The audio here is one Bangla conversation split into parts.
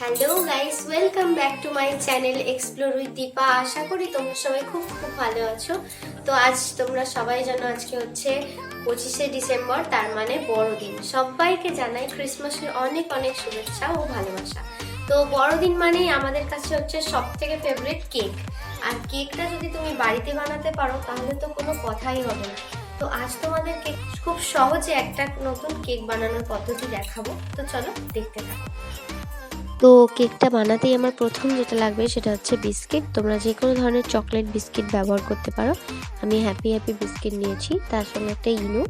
Hello guys, welcome back to my channel explore with Deepa. আশা করি তোমরা সবাই খুব খুব ভালো আছো। তো আজ তোমরা সবাই জানো আজকে হচ্ছে 25শে ডিসেম্বর, তার মানে বড়দিন। সবাইকে জানাই ক্রিসমাসের অনেক অনেক শুভেচ্ছা ও ভালোবাসা। তো বড়দিন মানেই আমাদের কাছে হচ্ছে সব থেকে ফেভারিট কেক। আর কেকটা যদি তুমি বাড়িতে বানাতে পারো তাহলে তো কোনো কথাই হবে না। তো আজ তোমাদেরকে খুব সহজে একটা নতুন কেক বানানোর পদ্ধতি দেখাবো। তো চলো দেখতে থাকো। তো কেকটা বানাতেই আমার প্রথম যেটা লাগবে সেটা হচ্ছে বিস্কিট। তোমরা যে কোনো ধরনের চকলেট বিস্কিট ব্যবহার করতে পারো। আমি হ্যাপি বিস্কিট নিয়েছি, তার সঙ্গে একটা ইনো,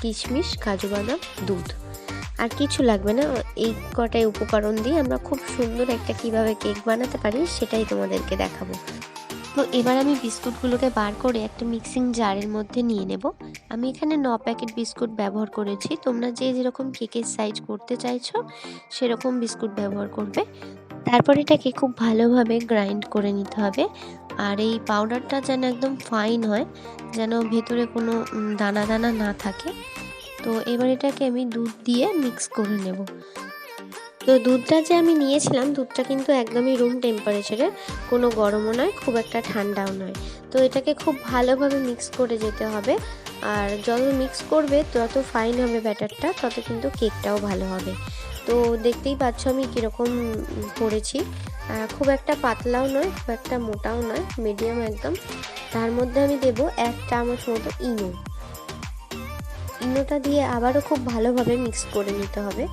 কিশমিশ, কাজু বাদাম, দুধ। আর কিছু লাগবে না। এই কটাই উপকরণ দিয়ে আমরা খুব সুন্দর একটা কিভাবে কেক বানাতে পারি সেটাই তোমাদেরকে দেখাবো। তো এবার আমি বিস্কুটগুলোকে বার করে একটা মিক্সিং জারের মধ্যে নিয়ে নেব। আমি এখানে 9 প্যাকেট বিস্কুট ব্যবহার করেছি। তোমরা যে যেরকম কেকের সাইজ করতে চাইছো সেরকম বিস্কুট ব্যবহার করবে। তারপর এটাকে খুব ভালোভাবে গ্রাইন্ড করে নিতে হবে। আর এই পাউডারটা যেন একদম ফাইন হয়, যেন ভেতরে কোনো দানা দানা না থাকে। তো এবার এটাকে আমি দুধ দিয়ে মিক্স করে নেব। তো দুধটা যে আমি নিয়েছিলাম, দুধটা কিন্তু একদমই রুম টেম্পারেচারের, কোনো গরমও নয়, খুব একটা ঠান্ডাও নয়। তো এটাকে খুব ভালোভাবে মিক্স করে যেতে হবে। আর যত মিক্স করবে তত ফাইন হবে ব্যাটারটা, তত কিন্তু কেকটাও ভালো হবে। তো দেখতেই পাচ্ছ আমি কীরকম করেছি। খুব একটা পাতলাও নয়, খুব একটা মোটাও নয়, মিডিয়াম একদম। তার মধ্যে আমি দেব 1 চামচ মতো ইনোটা দিয়ে আবারও খুব ভালোভাবে মিক্স করে নিতে হবে।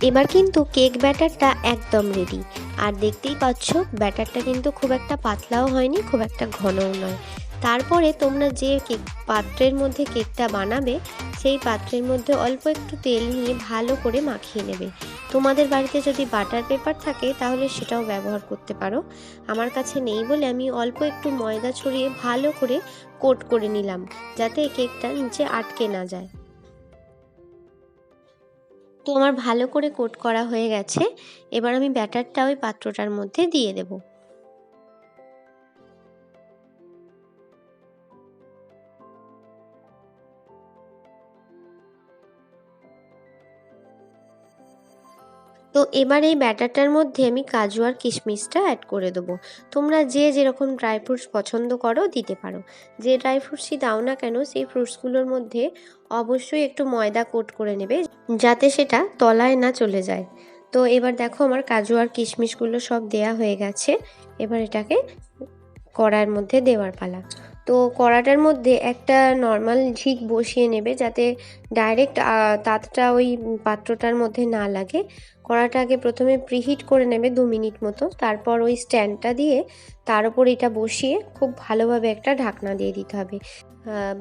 এবার কিন্তু কেক ব্যাটারটা একদম রেডি। আর দেখতেই পাচ্ছ ব্যাটারটা কিন্তু খুব একটা পাতলাও হয়নি, খুব একটা ঘনও নয়। তারপরে তোমরা যে কেক পাত্রের মধ্যে কেকটা বানাবে সেই পাত্রের মধ্যে অল্প একটু তেল নিয়ে ভালো করে মাখিয়ে নেবে। তোমাদের বাড়িতে যদি বাটার পেপার থাকে তাহলে সেটাও ব্যবহার করতে পারো। আমার কাছে নেই বলে আমি অল্প একটু ময়দা ছড়িয়ে ভালো করে কোট করে নিলাম, যাতে কেকটা নিচে আটকে না যায়। তো আমার ভালো করে কোট করা হয়ে গেছে। এবার আমি ব্যাটারটা ওই পাত্রটার মধ্যে দিয়ে দেব। তো এবার এই ব্যাটারটার মধ্যে আমি কাজু আর কিশমিশটা অ্যাড করে দেবো। তোমরা যে যেরকম ড্রাই ফ্রুটস পছন্দ করো দিতে পারো। যে ড্রাই ফ্রুটসই দাও না কেন সেই ফ্রুটসগুলোর মধ্যে অবশ্যই একটু ময়দা কোট করে নেবে, যাতে সেটা তলায় না চলে যায়। তো এবার দেখো আমার কাজু আর কিশমিশগুলো সব দেয়া হয়ে গেছে। এবার এটাকে কড়ার মধ্যে দেওয়ার পালা। তো কড়াটার মধ্যে একটা নর্মাল ঝিক বসিয়ে নেবে, যাতে ডাইরেক্ট তাতটা ওই পাত্রটার মধ্যে না লাগে। কড়াটা আগে প্রথমে প্রিহিট করে নেবে 2 মিনিট মতো। তারপর ওই স্ট্যান্ডটা দিয়ে তার উপর এটা বসিয়ে খুব ভালোভাবে একটা ঢাকনা দিয়ে দিতে হবে,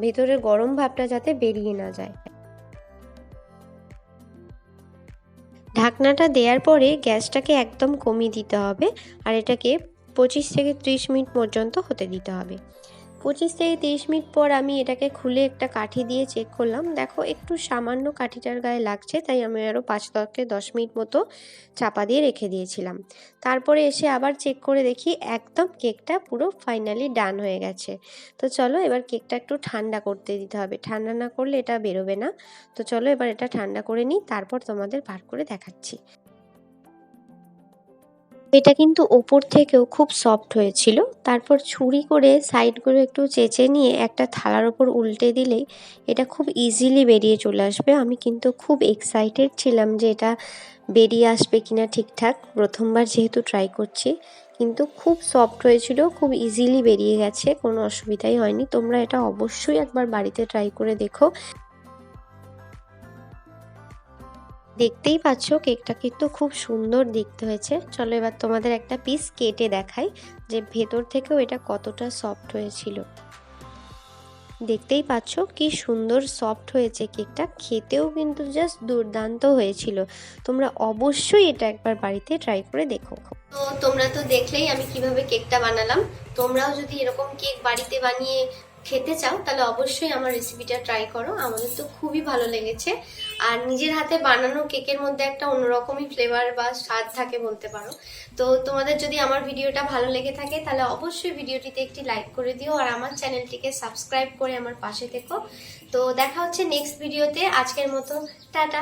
ভেতরের গরম ভাবটা যাতে বেরিয়ে না যায়। ঢাকনাটা দেওয়ার পরে গ্যাসটাকে একদম কমিয়ে দিতে হবে। আর এটাকে 25 থেকে 30 মিনিট পর্যন্ত হতে দিতে হবে। 25 থেকে 30 মিনিট পর আমি এটাকে খুলে একটা কাঠি দিয়ে চেক করলাম। দেখো একটু সামান্য কাঠিটার গায়ে লাগছে, তাই আমি আরও 5 থেকে 10 মিনিট মতো চাপা দিয়ে রেখে দিয়েছিলাম। তারপরে এসে আবার চেক করে দেখি একদম কেকটা পুরো ফাইনালি ডান হয়ে গেছে। তো চলো এবার কেকটা একটু ঠান্ডা করতে দিতে হবে, ঠান্ডা না করলে এটা বেরোবে না। তো চলো এবার এটা ঠান্ডা করে নিই, তারপর তোমাদের বার করে দেখাচ্ছি। এটা কিন্তু ওপর থেকেও খুব সফট হয়েছিল। তারপর ছুরি করে সাইডগুলো একটু চেঁচে নিয়ে একটা থালার ওপর উল্টে দিলেই এটা খুব ইজিলি বেরিয়ে চলে আসবে। আমি কিন্তু খুব এক্সাইটেড ছিলাম যে এটা বেরিয়ে আসবে কিনা ঠিকঠাক, প্রথমবার যেহেতু ট্রাই করছি। কিন্তু খুব সফট হয়েছিল, খুব ইজিলি বেরিয়ে গেছে, কোনো অসুবিধাই হয়নি। তোমরা এটা অবশ্যই একবার বাড়িতে ট্রাই করে দেখো। দেখতেই পাচ্ছ কেকটা কিন্তু খুব সুন্দর দেখতে হয়েছে। চলো এবার তোমাদের একটা পিস কেটে দেখাই যে ভেতর থেকেও এটা কতটা সফট হয়েছিল। দেখতেই পাচ্ছ কি সুন্দর সফট হয়েছে কেকটা, খেতেও কিন্তু জাস্ট দুর্দান্ত হয়েছিল। তোমরা অবশ্যই এটা একবার বাড়িতে ট্রাই করে দেখো। তো তোমরা তো দেখলেই আমি কিভাবে কেকটা বানালাম। তোমরাও যদি এরকম কেক বাড়িতে বানিয়ে খেতে চাও তাহলে অবশ্যই আমার রেসিপিটা ট্রাই করো। আমাদের তো খুবই ভালো লেগেছে। আর নিজের হাতে বানানো কেকের মধ্যে একটা অন্যরকমই ফ্লেভার বা স্বাদ থাকে বলতে পারো। তো তোমাদের যদি আমার ভিডিওটা ভালো লেগে থাকে তাহলে অবশ্যই ভিডিওটিতে একটি লাইক করে দিও, আর আমার চ্যানেলটিকে সাবস্ক্রাইব করে আমার পাশে থেকো। তো দেখা হচ্ছে নেক্সট ভিডিওতে। আজকের মতো টাটা।